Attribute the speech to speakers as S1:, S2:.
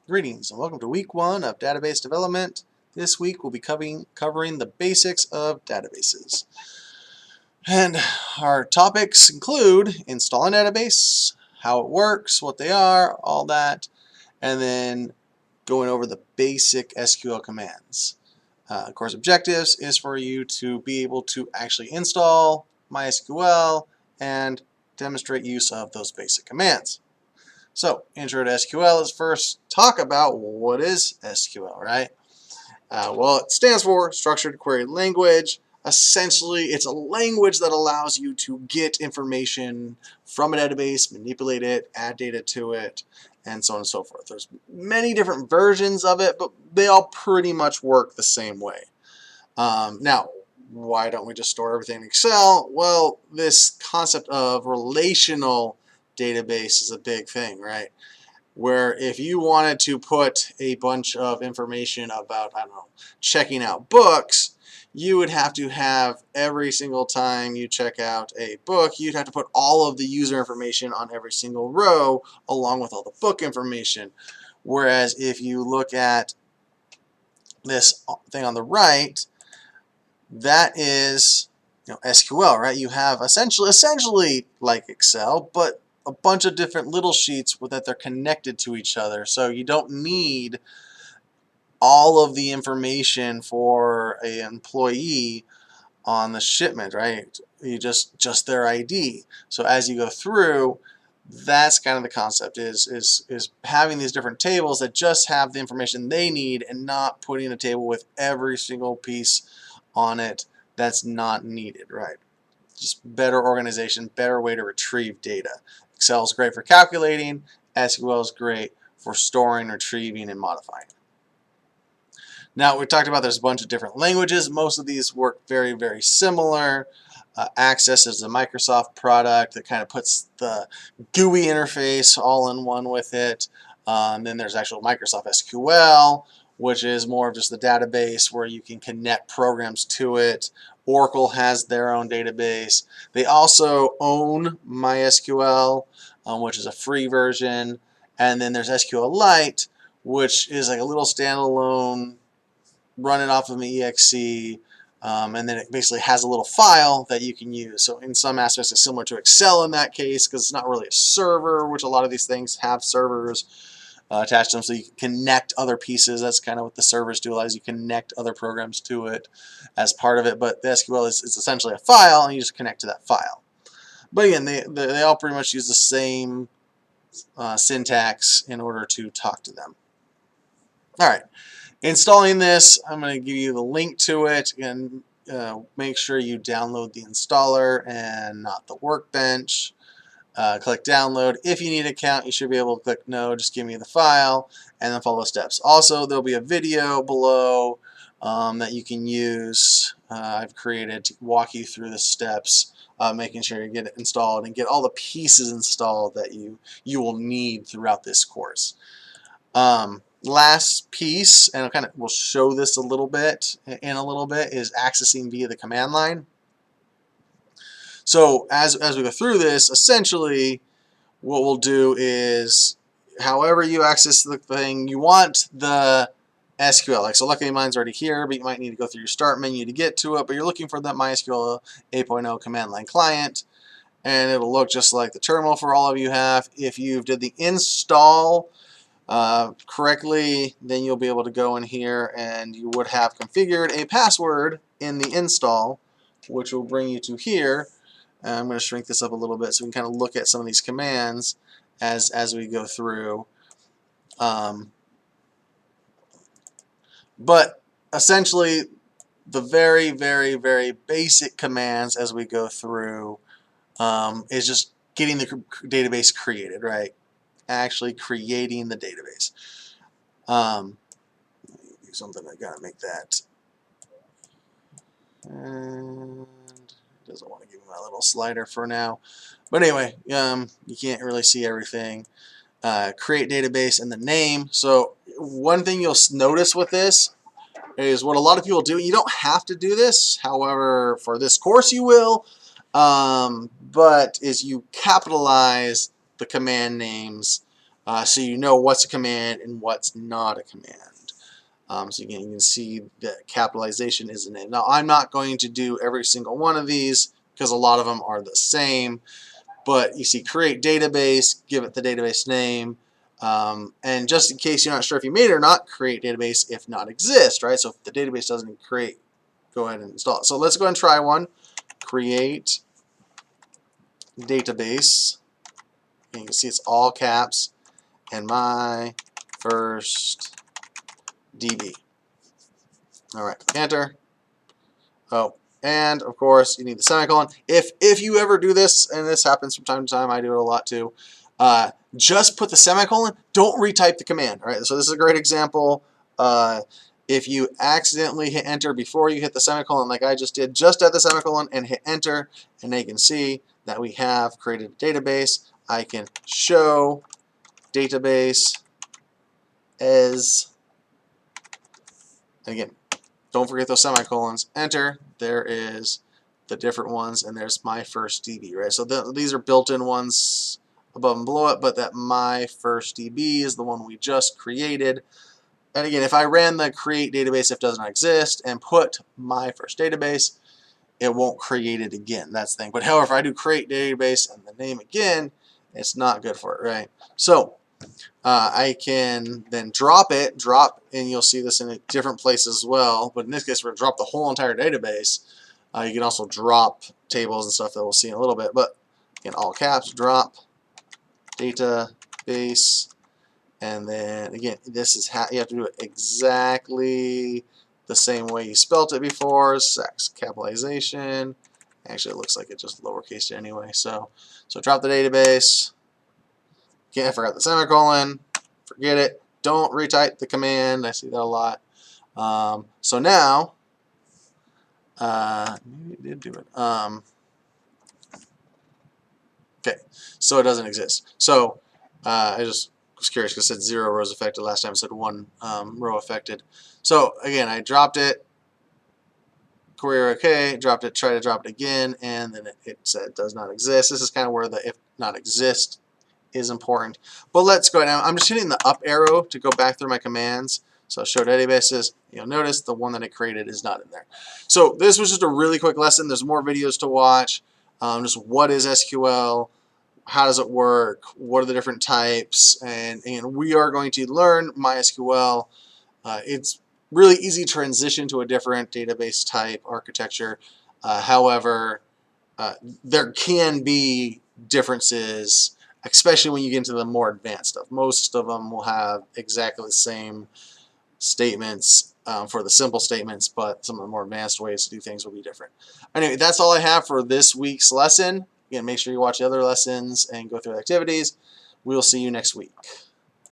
S1: Greetings and welcome to week 1 of database development. This week we'll be covering the basics of databases. And our topics include installing a database, how it works, what they are, all that, and then going over the basic SQL commands. Of course, objectives is for you to be able to actually install MySQL and demonstrate use of those basic commands. So, intro to SQL is first talk about what is SQL, right? Well, it stands for Structured Query Language. Essentially, it's a language that allows you to get information from a database, manipulate it, add data to it, and so on and so forth. There's many different versions of it, but they all pretty much work the same way. Now, why don't we just store everything in Excel? Well, this concept of relational database is a big thing, right? Where if you wanted to put a bunch of information about, I don't know, checking out books, you would have to have every single time you check out a book, you'd have to put all of the user information on every single row along with all the book information. Whereas if you look at this thing on the right, that is SQL, right? You have essentially like Excel, but a bunch of different little sheets that they're connected to each other. So you don't need all of the information for an employee on the shipment, right? You just their ID. So as you go through, that's kind of the concept is having these different tables that just have the information they need and not putting a table with every single piece on it that's not needed, right? Just better organization, better way to retrieve data. Excel is great for calculating. SQL is great for storing, retrieving, and modifying. Now, we talked about there's a bunch of different languages. Most of these work very, very similar. Access is a Microsoft product that kind of puts the GUI interface all in one with it. Then there's actual Microsoft SQL, which is more of just the database where you can connect programs to it. Oracle has their own database. They also own MySQL, which is a free version. And then there's SQLite, which is like a little standalone running off of an exe. And then it basically has a little file that you can use. So in some aspects, it's similar to Excel in that case because it's not really a server, which a lot of these things have servers attached to them, so you can connect other pieces. That's kind of what the servers do, allows you to connect other programs to it as part of it. But the SQL is essentially a file, and you just connect to that file. But again, they all pretty much use the same syntax in order to talk to them. All right. Installing this, I'm going to give you the link to it, and make sure you download the installer and not the workbench. Click download. If you need an account, you should be able to click no, just give me the file, and then follow steps. Also, there'll be a video below that you can use. I've created to walk you through the steps, making sure you get it installed and get all the pieces installed that you will need throughout this course. Last piece, and we'll show this a little bit in a little bit, is accessing via the command line. So as we go through this, essentially what we'll do is, however you access the thing, you want the SQL. Like, so luckily mine's already here, but you might need to go through your start menu to get to it, but you're looking for that MySQL 8.0 command line client, and it'll look just like the terminal for all of you have. If you did the install correctly, then you'll be able to go in here and you would have configured a password in the install, which will bring you to here. I'm going to shrink this up a little bit so we can kind of look at some of these commands as we go through. But essentially, the very, very, very basic commands as we go through is just getting the database created, right? Actually creating the database. Do something, I gotta make that. And it doesn't want to give me my little slider for now. But anyway, you can't really see everything. Create database and the name. So one thing you'll notice with this is what a lot of people do. You don't have to do this. However, for this course you will. But is you capitalize the command names so you know what's a command and what's not a command. So again, you can see that capitalization is a name. Now, I'm not going to do every single one of these because a lot of them are the same. But you see create database, give it the database name, and just in case you're not sure if you made it or not, create database if not exist, right? So if the database doesn't create, go ahead and install it. So let's go ahead and try one. Create database. And you can see it's all caps and my first DB. All right, click enter. Oh, and of course you need the semicolon. If you ever do this, and this happens from time to time, I do it a lot too, just put the semicolon, don't retype the command. All right, so this is a great example. If you accidentally hit enter before you hit the semicolon, like I just did, just at the semicolon and hit enter, and now you can see that we have created a database. I can show database as, and again, don't forget those semicolons. Enter. There is the different ones, and there's my first DB, right? So these are built-in ones above and below it, but that my first DB is the one we just created. And again, if I ran the create database if does not exist and put my first database, it won't create it again. That's the thing. But however, if I do create database and the name again, it's not good for it, right? So I can then drop, and you'll see this in different places as well. But in this case, we're going to drop the whole entire database. You can also drop tables and stuff that we'll see in a little bit. But in all caps, drop database. And then again, this is how you have to do it exactly the same way you spelt it before. Sex capitalization. Actually, it looks like it just lowercase anyway. So drop the database. Again, I forgot the semicolon. Forget it. Don't retype the command. I see that a lot. So now, maybe it did do it. Okay, so it doesn't exist. So I just was curious because it said 0 rows affected last time. It said 1 row affected. So again, I dropped it. Query OK, dropped it, try to drop it again, and then it said does not exist. This is kind of where the if not exist is important. But let's go now. I'm just hitting the up arrow to go back through my commands. So show databases. You'll notice the one that I created is not in there. So this was just a really quick lesson. There's more videos to watch. Just what is SQL? How does it work? What are the different types? And we are going to learn MySQL. It's really easy to transition to a different database type architecture. However, there can be differences, especially when you get into the more advanced stuff. Most of them will have exactly the same statements for the simple statements, but some of the more advanced ways to do things will be different. Anyway, that's all I have for this week's lesson. Again, make sure you watch the other lessons and go through the activities. We'll see you next week.